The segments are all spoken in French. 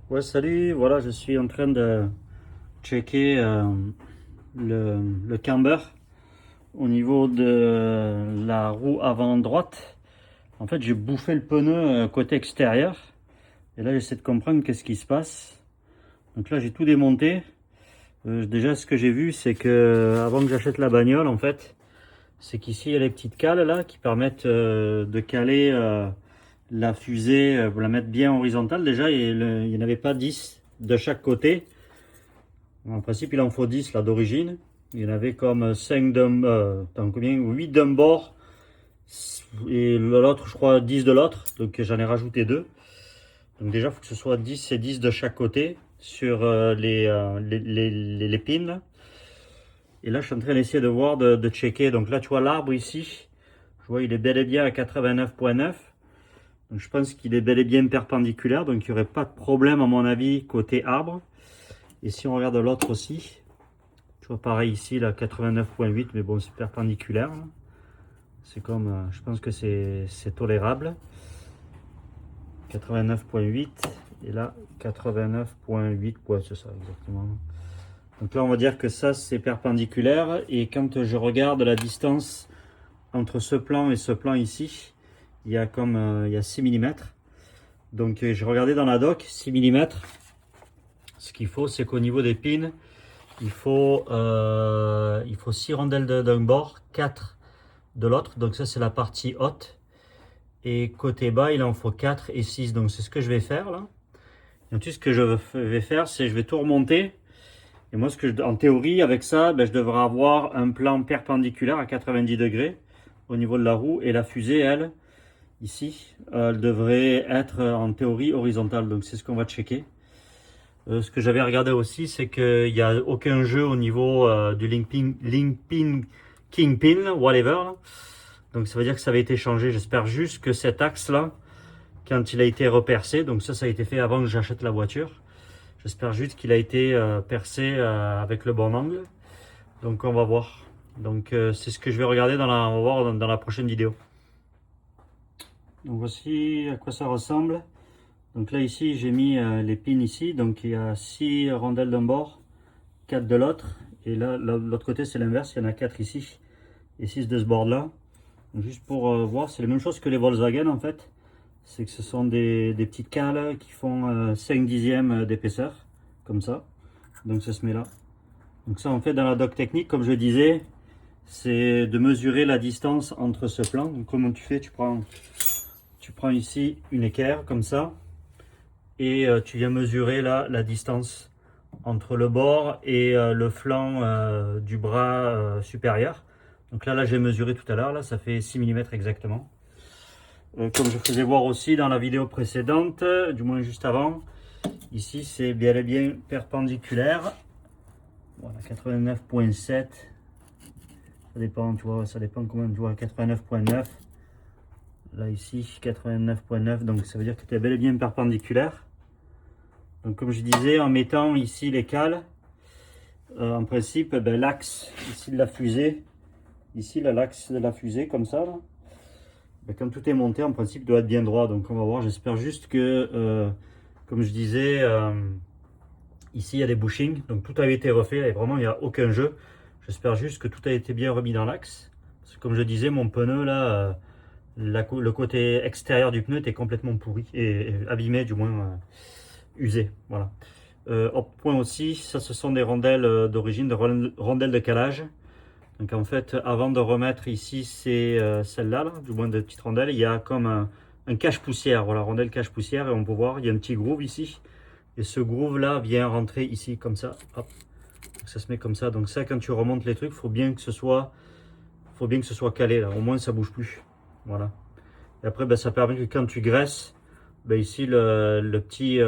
Ouais, salut, voilà, je suis en train de checker le camber au niveau de la roue avant droite. En fait, j'ai bouffé le pneu côté extérieur et là, j'essaie de comprendre qu'est-ce qui se passe. Donc là, j'ai tout démonté. Déjà, ce que j'ai vu, c'est que avant que j'achète la bagnole, en fait, c'est qu'ici, il y a les petites cales là qui permettent de caler la fusée, pour la mettre bien horizontale. Déjà, il n'y en avait pas 10 de chaque côté. En principe, il en faut 10 là d'origine. Il y en avait comme 5 combien 8 d'un bord et l'autre, je crois, 10 de l'autre. Donc j'en ai rajouté 2. Donc déjà, il faut que ce soit 10 et 10 de chaque côté sur les pins là. Et là, je suis en train d'essayer de voir, de checker. Donc là, tu vois l'arbre ici. Je vois, il est bel et bien à 89,9. Donc je pense qu'il est bel et bien perpendiculaire. Donc il n'y aurait pas de problème, à mon avis, côté arbre. Et si on regarde l'autre aussi, tu vois, pareil ici, là, 89,8, mais bon, c'est perpendiculaire. C'est comme, je pense que c'est tolérable. 89,8 et là, 89,8, ouais, c'est ça, exactement. Donc là, on va dire que ça, c'est perpendiculaire. Et quand je regarde la distance entre ce plan et ce plan ici, il y a comme, il y a 6 mm. Donc, j'ai regardé dans la doc, 6 mm. Ce qu'il faut, c'est qu'au niveau des pins, il faut 6 rondelles d'un bord, 4 de l'autre. Donc ça, c'est la partie haute. Et côté bas, il en faut 4 et 6. Donc c'est ce que je vais faire là. Et ensuite, ce que je vais faire, c'est je vais tout remonter. Et moi, en théorie, avec ça, ben, je devrais avoir un plan perpendiculaire à 90 degrés au niveau de la roue. Et la fusée, elle, ici, elle devrait être en théorie horizontale. Donc c'est ce qu'on va checker. Ce que j'avais regardé aussi, c'est qu'il n'y a aucun jeu au niveau du link pin, Kingpin, whatever. Là. Donc ça veut dire que ça avait été changé. J'espère juste que cet axe-là, quand il a été repercé, donc ça a été fait avant que j'achète la voiture. J'espère juste qu'il a été percé avec le bon angle. Donc on va voir. Donc c'est ce que je vais regarder on va voir dans la prochaine vidéo. Donc voici à quoi ça ressemble. Donc là ici j'ai mis les pins ici. Donc il y a 6 rondelles d'un bord, 4 de l'autre. Et là l'autre côté c'est l'inverse, il y en a 4 ici et 6 de ce bord là. Donc, juste pour voir, c'est la même chose que les Volkswagen en fait. C'est que ce sont des petites cales qui font 5 dixièmes d'épaisseur, comme ça. Donc ça se met là. Donc ça en fait dans la doc technique, comme je disais, c'est de mesurer la distance entre ce plan. Donc comment tu fais? Tu prends ici une équerre comme ça et tu viens mesurer là la distance entre le bord et le flanc du bras supérieur. Donc là j'ai mesuré tout à l'heure, là ça fait 6 mm exactement. Comme je faisais voir aussi dans la vidéo précédente, du moins juste avant, ici c'est bien et bien perpendiculaire. Voilà, 89,7. Ça dépend, tu vois, ça dépend combien tu vois, 89,9. Là ici, 89,9. Donc ça veut dire que tu es bel et bien perpendiculaire. Donc comme je disais, en mettant ici les cales, en principe, ben, l'axe ici de la fusée, ici l'axe de la fusée, comme ça, là, ben, quand tout est monté, en principe, doit être bien droit. Donc on va voir, j'espère juste que, comme je disais, ici il y a des bushings, donc tout a été refait, et vraiment il n'y a aucun jeu. J'espère juste que tout a été bien remis dans l'axe. Parce que comme je disais, mon pneu là, le côté extérieur du pneu était complètement pourri, et abîmé du moins, usé. Voilà. Autre point aussi, ça ce sont des rondelles d'origine, de rondelles de calage. Donc en fait, avant de remettre ici celle-là, là, du moins de petites rondelles, il y a comme un cache-poussière, voilà, rondelle cache-poussière, et on peut voir, il y a un petit groove ici. Et ce groove là vient rentrer ici comme ça. Hop. Donc, ça se met comme ça. Donc ça, quand tu remontes les trucs, faut bien que ce soit calé là. Au moins ça bouge plus. Voilà. Et après, ben, ça permet que quand tu graisses, ben, ici le petit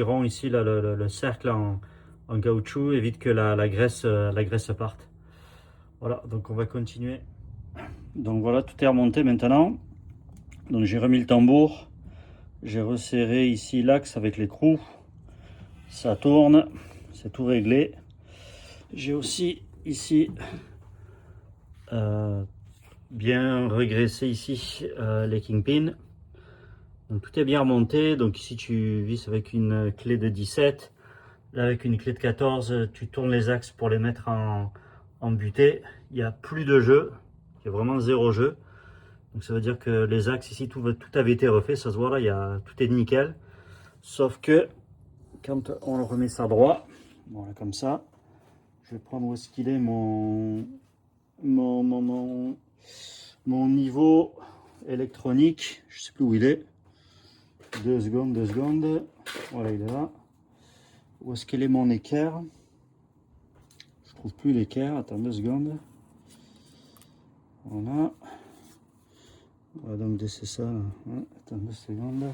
rond ici là, le cercle en caoutchouc évite que la graisse parte. Voilà. Donc on va continuer. Donc voilà, tout est remonté maintenant. Donc j'ai remis le tambour. J'ai resserré ici l'axe avec l'écrou. Ça tourne. C'est tout réglé. J'ai aussi ici bien régressé ici les kingpins. Donc tout est bien remonté. Donc ici tu vis avec une clé de 17. Là avec une clé de 14, tu tournes les axes pour les mettre en butée. Il n'y a plus de jeu. Il y a vraiment zéro jeu. Donc ça veut dire que les axes ici, tout avait été refait. Ça se voit là, tout est nickel. Sauf que quand on remet ça droit, voilà comme ça, je vais prendre où est-ce qu'il est mon niveau électronique. Je sais plus où il est. 2 secondes. Voilà, il est là. Où est-ce qu'il est mon équerre? Je trouve plus l'équerre. Attends 2 secondes. Voilà. Voilà, donc c'est ça. Attends 2 secondes.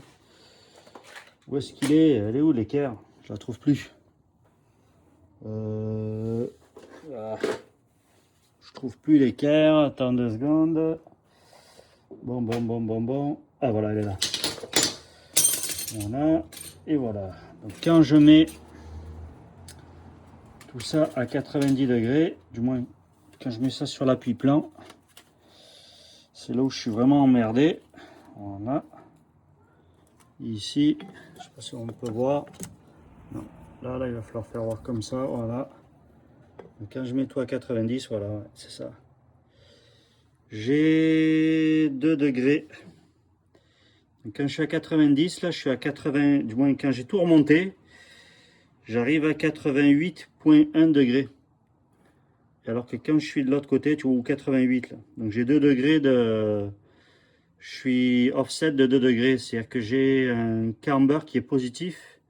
Où est-ce qu'il est? Elle est où l'équerre? Je la trouve plus. Je trouve plus l'équerre. Attends 2 secondes. Bon. Ah voilà, elle est là. Voilà. Et voilà. Donc quand je mets tout ça à 90 degrés, du moins quand je mets ça sur l'appui-plan, c'est là où je suis vraiment emmerdé. Voilà. Ici, je sais pas si on peut voir. Non. Là, il va falloir faire voir comme ça. Voilà. Donc, quand je mets tout à 90, voilà, c'est ça. J'ai 2 degrés. Donc, quand je suis à 90, là, je suis à 80. Du moins, quand j'ai tout remonté, j'arrive à 88,1 degrés. Alors que quand je suis de l'autre côté, tu vois, où 88 là. Donc, j'ai 2 degrés de. Je suis offset de 2 degrés. C'est-à-dire que j'ai un camber qui est positif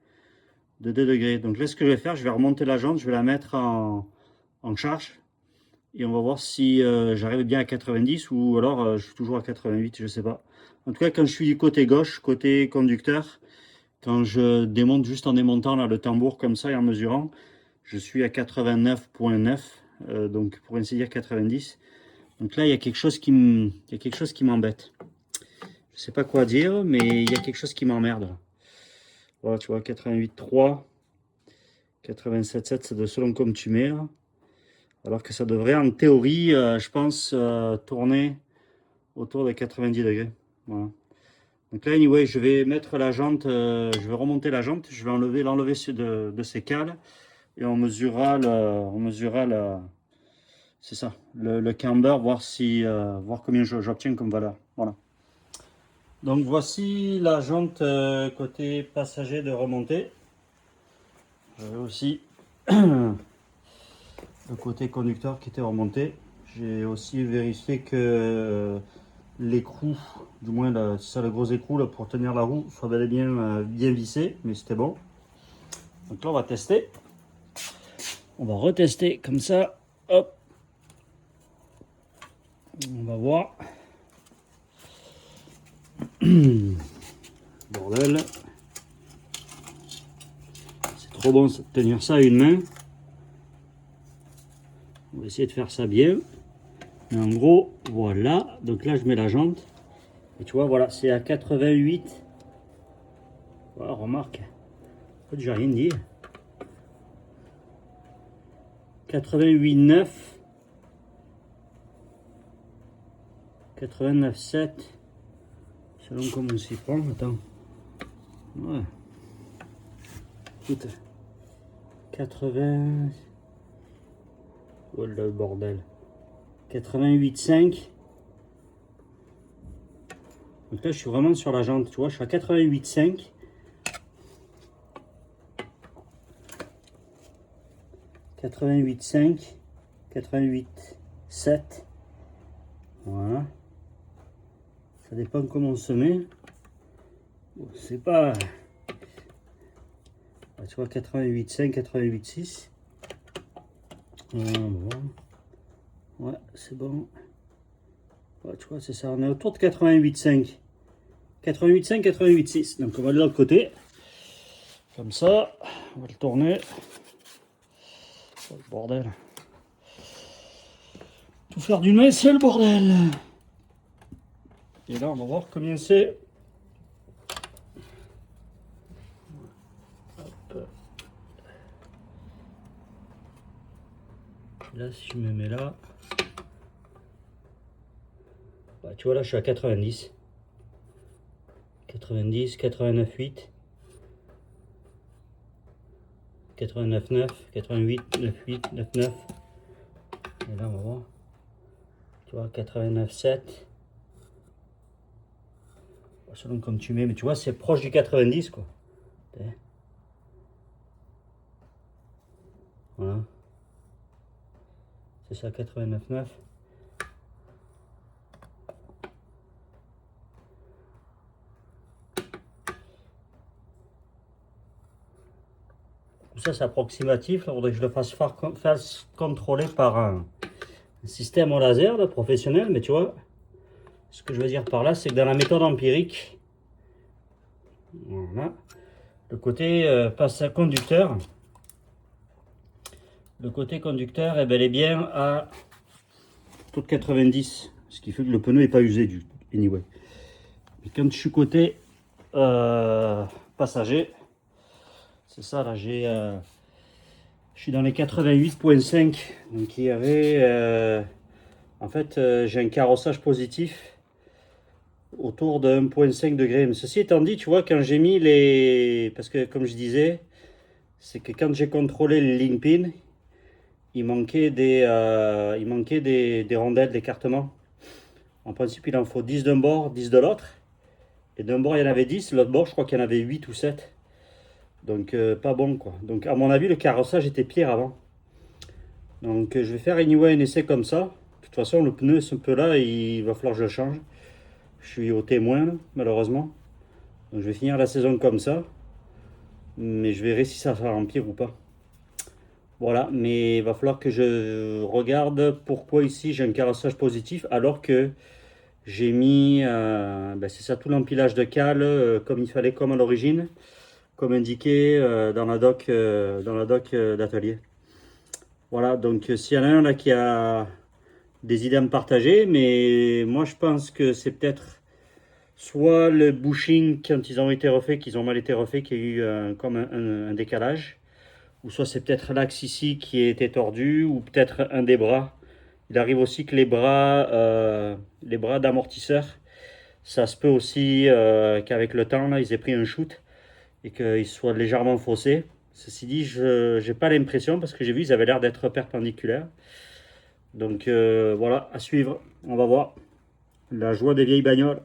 de 2 degrés. Donc là, ce que je vais faire, je vais remonter la jante, je vais la mettre en charge. Et on va voir si j'arrive bien à 90 ou alors je suis toujours à 88, je sais pas. En tout cas, quand je suis du côté gauche, côté conducteur, quand je démonte juste en démontant là, le tambour comme ça et en mesurant, je suis à 89,9, donc pour ainsi dire 90. Donc là, il y a quelque chose qui m'embête. Je sais pas quoi dire, mais il y a quelque chose qui m'emmerde. Voilà, tu vois, 88,3, 87,7, c'est de selon comme tu mets là. Alors que ça devrait, en théorie, je pense, tourner autour de 90 degrés. Voilà. Donc là, anyway, je vais mettre la jante, je vais remonter la jante, je vais l'enlever de ses cales et on mesurera c'est ça, le camber, voir combien j'obtiens comme valeur. Voilà. Donc voici la jante côté passager de remontée. J'avais aussi le côté conducteur qui était remonté. J'ai aussi vérifié que l'écrou, du moins c'est ça le gros écrou là, pour tenir la roue, soit bel et bien bien vissé, mais c'était bon. Donc là on va tester. On va retester comme ça. Hop. On va voir. Bordel. C'est trop bon de tenir ça à une main. On va essayer de faire ça bien. Mais en gros, voilà. Donc là je mets la jante. Et tu vois, voilà, c'est à 88. Voilà, remarque. En fait, j'ai rien dit. 88,9. 89,7. Selon comment on s'y prend. Attends. Ouais. Écoute. 80. Oh le bordel. 88,5. Donc là, je suis vraiment sur la jante. Tu vois, je suis à 88,5. 88,5. 88,7. Voilà. Ça dépend comment on se met. C'est pas. Tu vois, 88,5, 88,6. Bon. Ouais, c'est bon. Ouais, tu vois, c'est ça. On est autour de 88,5. 88,5, 88,6. Donc on va de l'autre côté. Comme ça. On va le tourner. Oh, le bordel. Tout faire d'une main, c'est le bordel. Et là, on va voir combien c'est. Là, si je me mets là, bah, tu vois, là, je suis à 90. 90, 89,8, 89,9, 88, 9,8, 9,9. Et là, on va voir. Tu vois, 89,7. Selon comme tu mets, mais tu vois, c'est proche du 90, quoi. Voilà. C'est ça, 89,9. Ça, c'est approximatif. Il faudrait que je le fasse contrôler par un système au laser là, professionnel. Mais tu vois, ce que je veux dire par là, c'est que dans la méthode empirique, voilà, le côté passe à conducteur. Le côté conducteur est bel et bien à taux de 90, ce qui fait que le pneu n'est pas usé du anyway. Mais quand je suis côté passager, c'est ça là, je suis dans les 88,5, donc il y avait en fait j'ai un carrossage positif autour de 1,5 degré. Mais ceci étant dit, tu vois, quand j'ai mis les, parce que comme je disais, c'est que quand j'ai contrôlé les link pins, il manquait des rondelles d'écartement. En principe, il en faut 10 d'un bord, 10 de l'autre. Et d'un bord, il y en avait 10, l'autre bord, je crois qu'il y en avait 8 ou 7. Donc, pas bon, quoi. Donc, à mon avis, le carrossage était pire avant. Donc, je vais faire anyway un essai comme ça. De toute façon, le pneu est un peu là, il va falloir que je le change. Je suis au témoin, là, malheureusement. Donc, je vais finir la saison comme ça. Mais je verrai si ça va empire ou pas. Voilà, mais il va falloir que je regarde pourquoi ici j'ai un carrossage positif alors que j'ai mis, c'est ça, tout l'empilage de cale comme il fallait, comme à l'origine, comme indiqué dans la doc, d'atelier. Voilà, donc s'il y en a un là qui a des idées à me partager, mais moi je pense que c'est peut-être soit le bushing quand ils ont été refaits, qu'ils ont mal été refaits, qu'il y a eu comme un décalage. Ou soit c'est peut-être l'axe ici qui a été tordu, ou peut-être un des bras. Il arrive aussi que les bras d'amortisseur, ça se peut aussi qu'avec le temps, là, ils aient pris un shoot et qu'ils soient légèrement faussés. Ceci dit, je n'ai pas l'impression parce que j'ai vu, ils avaient l'air d'être perpendiculaires. Donc voilà, à suivre, on va voir. La joie des vieilles bagnoles.